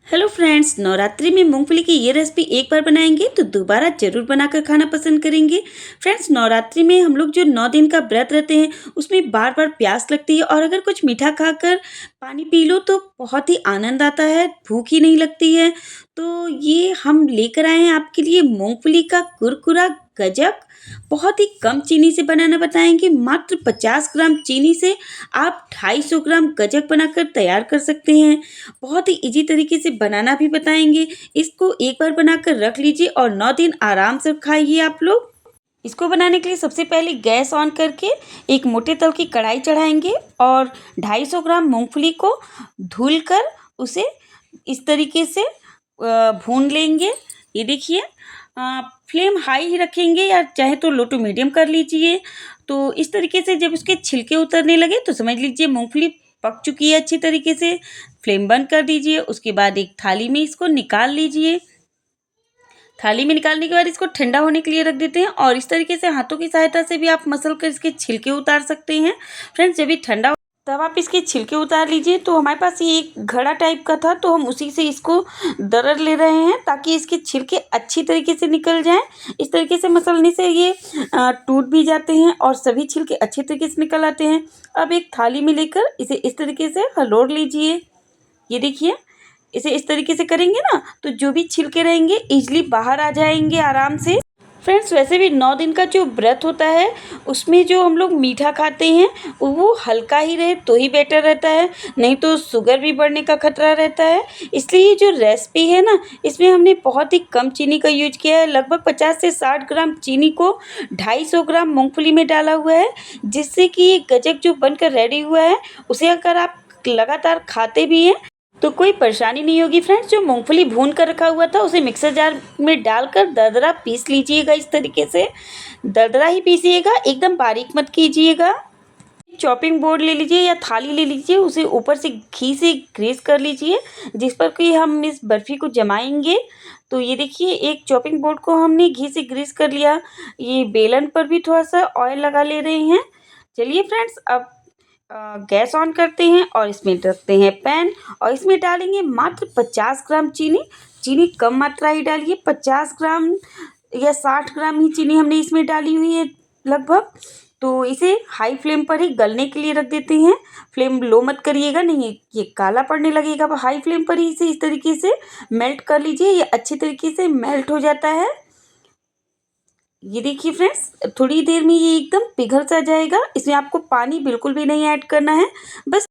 Hello friends, Navratri में मूंगफली की ये रेसिपी एक बार बनाएंगे तो दोबारा जरूर बनाकर खाना पसंद करेंगे। फ्रेंड्स, नवरात्रि में हम लोग जो 9 दिन का व्रत रहते हैं उसमें बार बार प्यास लगती है और अगर कुछ मीठा खाकर पानी पी लो तो बहुत ही आनंद आता है, भूख ही नहीं लगती है। तो ये हम लेकर आए हैं आपके लिए मूंगफली का कुरकुरा गजक। बहुत ही कम चीनी से बनाना बताएंगे। मात्र 50 ग्राम चीनी से आप 250 ग्राम गजक बनाकर तैयार कर सकते हैं। बहुत ही इजी तरीके से बनाना भी बताएंगे। इसको एक बार बनाकर रख लीजिए और 9 दिन आराम से खाइए आप लोग। इसको बनाने के लिए सबसे पहले गैस ऑन करके एक मोटे तल की कढ़ाई चढ़ाएंगे और 250 ग्राम मूंगफली को धुल कर उसे इस तरीके से भून लेंगे। ये देखिए, फ्लेम हाई ही रखेंगे या चाहे तो लो टू मीडियम कर लीजिए। तो इस तरीके से जब उसके छिलके उतरने लगे तो समझ लीजिए मूंगफली पक चुकी है अच्छी तरीके से। फ्लेम बंद कर दीजिए। उसके बाद एक थाली में इसको निकाल लीजिए। थाली में निकालने के बाद इसको ठंडा होने के लिए रख देते हैं और इस तरीके से हाथों की सहायता से भी आप मसल कर इसके छिलके उतार सकते हैं। फ्रेंड्स, जब ये ठंडा तब आप इसके छिलके उतार लीजिए। तो हमारे पास ये एक घड़ा टाइप का था तो हम उसी से इसको दरड़ ले रहे हैं ताकि इसके छिलके अच्छी तरीके से निकल जाएं। इस तरीके से मसलने से ये टूट भी जाते हैं और सभी छिलके अच्छी तरीके से निकल आते हैं। अब एक थाली में लेकर इसे इस तरीके से हलोड़ लीजिए। ये देखिए, इसे इस तरीके से करेंगे ना तो जो भी छिलके रहेंगे इजली बाहर आ जाएंगे आराम से। फ्रेंड्स, वैसे भी 9 दिन का जो व्रत होता है उसमें जो हम लोग मीठा खाते हैं वो हल्का ही रहे तो ही बेटर रहता है, नहीं तो शुगर भी बढ़ने का खतरा रहता है। इसलिए ये जो रेसिपी है ना, इसमें हमने बहुत ही कम चीनी का यूज किया है। लगभग 50 से 60 ग्राम चीनी को 250 ग्राम मूंगफली में डाला हुआ है, जिससे कि ये गजक जो बनकर रेडी हुआ है उसे अगर आप लगातार खाते भी हैं तो कोई परेशानी नहीं होगी। फ्रेंड्स, जो मूंगफली भून कर रखा हुआ था उसे मिक्सर जार में डालकर दरदरा पीस लीजिएगा। इस तरीके से दरदरा ही पीसिएगा, एकदम बारीक मत कीजिएगा। चॉपिंग बोर्ड ले लीजिए या थाली ले लीजिए, उसे ऊपर से घी से ग्रीस कर लीजिए जिस पर कि हम इस बर्फ़ी को जमाएंगे। तो ये देखिए, एक चॉपिंग बोर्ड को हमने घी से ग्रीस कर लिया। ये बेलन पर भी थोड़ा सा ऑयल लगा ले रहे हैं। चलिए फ्रेंड्स, अब गैस ऑन करते हैं और इसमें रखते हैं पैन और इसमें डालेंगे मात्र 50 ग्राम चीनी। चीनी कम मात्रा ही डालिए, 50 ग्राम या 60 ग्राम ही चीनी हमने इसमें डाली हुई है लगभग। तो इसे हाई फ्लेम पर ही गलने के लिए रख देते हैं। फ्लेम लो मत करिएगा, नहीं ये काला पड़ने लगेगा। अब हाई फ्लेम पर ही इसे इस तरीके से मेल्ट कर लीजिए। ये अच्छी तरीके से मेल्ट हो जाता है। ये देखिए फ्रेंड्स, थोड़ी देर में ये एकदम पिघल सा जाएगा। इसमें आपको पानी बिल्कुल भी नहीं ऐड करना है, बस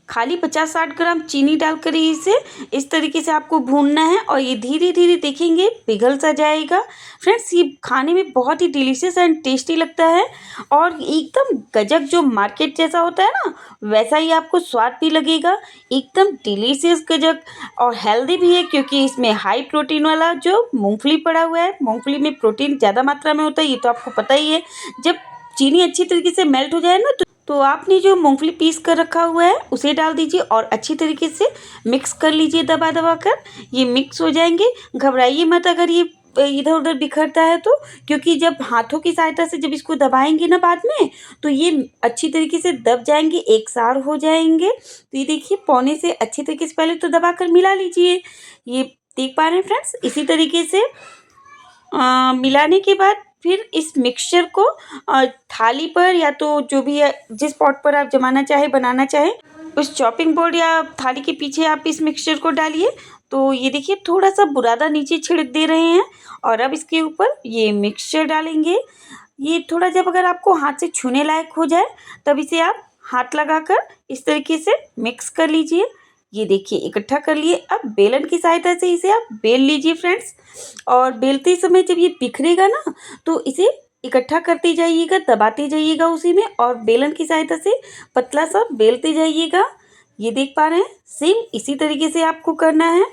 खाली 50-60 ग्राम चीनी डालकर ही इसे इस तरीके से आपको भूनना है और ये धीरे धीरे देखेंगे पिघल सा जाएगा। फ्रेंड्स, ये खाने में बहुत ही डिलीशियस एंड टेस्टी लगता है और एकदम गजक जो मार्केट जैसा होता है ना वैसा ही आपको स्वाद भी लगेगा। एकदम डिलीशियस गजक और हेल्दी भी है क्योंकि इसमें हाई प्रोटीन वाला जो मूंगफली पड़ा हुआ है। मूंगफली में प्रोटीन ज़्यादा मात्रा में होता है, ये तो आपको पता ही है। जब चीनी अच्छी तरीके से मेल्ट हो जाए ना तो आपने जो मूंगफली पीस कर रखा हुआ है उसे डाल दीजिए और अच्छी तरीके से मिक्स कर लीजिए दबा दबा कर। ये मिक्स हो जाएंगे। घबराइए मत अगर ये इधर उधर बिखरता है तो, क्योंकि जब हाथों की सहायता से जब इसको दबाएंगे ना बाद में तो ये अच्छी तरीके से दब जाएंगे, एक सार हो जाएंगे। तो ये देखिए, पौने से अच्छी तरीके से पहले तो दबा कर मिला लीजिए। ये देख पा रहे हैं फ्रेंड्स, इसी तरीके से मिलाने के बाद फिर इस मिक्सचर को थाली पर या तो जो भी है जिस पॉट पर आप जमाना चाहे बनाना चाहे उस चॉपिंग बोर्ड या थाली के पीछे आप इस मिक्सचर को डालिए। तो ये देखिए, थोड़ा सा बुरादा नीचे छिड़क दे रहे हैं और अब इसके ऊपर ये मिक्सचर डालेंगे। ये थोड़ा जब अगर आपको हाथ से छूने लायक हो जाए तब इसे आप हाथ लगाकर इस तरीके से मिक्स कर लीजिए। ये देखिए, इकट्ठा कर लिए। अब बेलन की सहायता से इसे आप बेल लीजिए फ्रेंड्स, और बेलते समय जब ये बिखरेगा ना तो इसे इकट्ठा करते जाइएगा, दबाते जाइएगा उसी में और बेलन की सहायता से पतला सा बेलते जाइएगा। ये देख पा रहे हैं, सेम इसी तरीके से आपको करना है।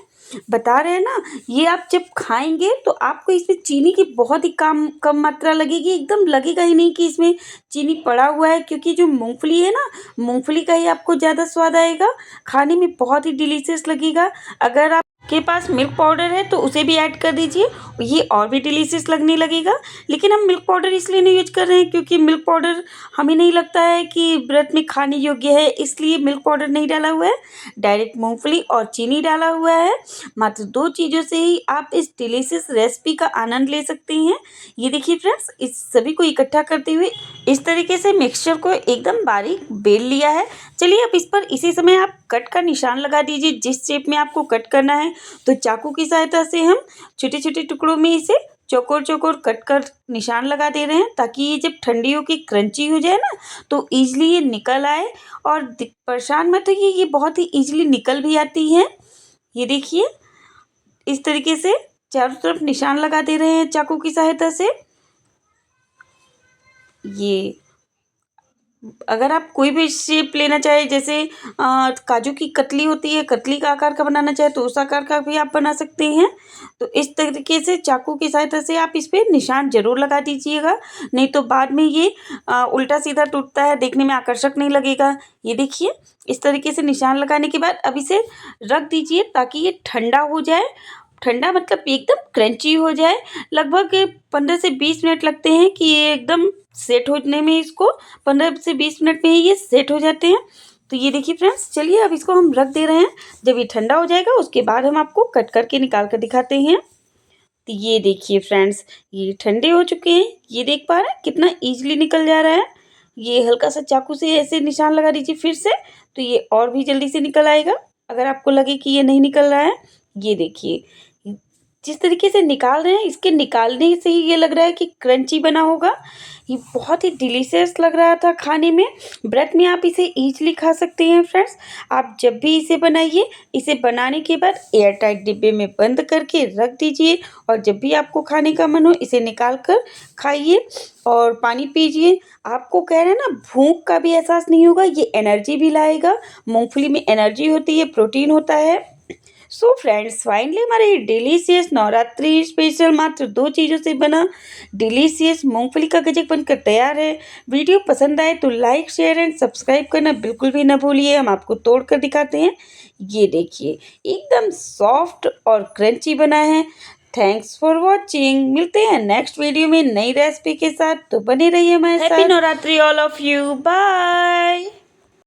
बता रहे हैं ना, ये आप जब खाएंगे तो आपको इसमें चीनी की बहुत ही कम कम मात्रा लगेगी। एकदम लगेगा ही नहीं कि इसमें चीनी पड़ा हुआ है, क्योंकि जो मूंगफली है ना, मूंगफली का ही आपको ज़्यादा स्वाद आएगा। खाने में बहुत ही डिलीशियस लगेगा। अगर आप के पास मिल्क पाउडर है तो उसे भी ऐड कर दीजिए, ये और भी डिलीशियस लगने लगेगा। लेकिन हम मिल्क पाउडर इसलिए नहीं यूज कर रहे हैं क्योंकि मिल्क पाउडर हमें नहीं लगता है कि व्रत में खाने योग्य है, इसलिए मिल्क पाउडर नहीं डाला हुआ है। डायरेक्ट मूंगफली और चीनी डाला हुआ है। मात्र 2 चीज़ों से ही आप इस डिलीशियस रेसिपी का आनंद ले सकते हैं। ये देखिए फ्रेंड्स, इस सभी को इकट्ठा करते हुए इस तरीके से मिक्सचर को एकदम बारीक बेल लिया है। चलिए अब इस पर इसी समय आप कट का निशान लगा दीजिए जिस शेप में आपको कट करना है। तो चाकू की सहायता से हम छोटे छोटे टुकड़ों में इसे चौकोर चौकोर कट कर निशान लगा दे रहे हैं, ताकि ये जब ठंडी होकर क्रंची हो जाए ना तो ईजिली ये निकल आए। और परेशान मत होइए, ये बहुत ही ईजिली निकल भी आती है। ये देखिए, इस तरीके से चारों तरफ निशान लगा दे रहे हैं चाकू की सहायता से। ये अगर आप कोई भी शेप लेना चाहे, जैसे काजू की कतली होती है, कतली का आकार का बनाना चाहे तो उस आकार का भी आप बना सकते हैं। तो इस तरीके से चाकू की सहायता से आप इस पे निशान ज़रूर लगा दीजिएगा, नहीं तो बाद में ये उल्टा सीधा टूटता है, देखने में आकर्षक नहीं लगेगा। ये देखिए, इस तरीके से निशान लगाने के बाद अब इसे रख दीजिए ताकि ये ठंडा हो जाए। ठंडा मतलब एकदम क्रंची हो जाए। लगभग 15 से 20 मिनट लगते हैं कि ये एकदम सेट होने में, इसको 15 से 20 मिनट में ही ये सेट हो जाते हैं। तो ये देखिए फ्रेंड्स, चलिए अब इसको हम रख दे रहे हैं। जब ये ठंडा हो जाएगा उसके बाद हम आपको कट करके निकाल कर दिखाते हैं। तो ये देखिए फ्रेंड्स, ये ठंडे हो चुके हैं। ये देख पा रहे हैं कितना ईजिली निकल जा रहा है। ये हल्का सा चाकू से ऐसे निशान लगा दीजिए फिर से, तो ये और भी जल्दी से निकल आएगा। अगर आपको लगे कि ये नहीं निकल रहा है, ये देखिए जिस तरीके से निकाल रहे हैं, इसके निकालने से ही ये लग रहा है कि क्रंची बना होगा। ये बहुत ही डिलीशियस लग रहा था खाने में। व्रत में आप इसे ईजिली खा सकते हैं फ्रेंड्स। आप जब भी इसे बनाइए, इसे बनाने के बाद एयर टाइट डिब्बे में बंद करके रख दीजिए, और जब भी आपको खाने का मन हो इसे निकाल कर खाइए और पानी पीजिए। आपको कह रहे हैं ना, भूख का भी एहसास नहीं होगा, ये एनर्जी भी लाएगा। मूंगफली में एनर्जी होती है, प्रोटीन होता है। सो फ्रेंड्स, फाइनली हमारे ये डिलीशियस नवरात्रि स्पेशल मात्र 2 चीज़ों से बना डिलीशियस मूंगफली का गजक बनकर तैयार है। वीडियो पसंद आए तो लाइक शेयर एंड सब्सक्राइब करना बिल्कुल भी ना भूलिए। हम आपको तोड़ कर दिखाते हैं। ये देखिए, एकदम सॉफ्ट और क्रंची बना है। Thanks for watching. मिलते हैं नेक्स्ट वीडियो में नई रेसिपी के साथ, तो बने रहिए हमारे साथ। Happy Navratri all of you. Bye.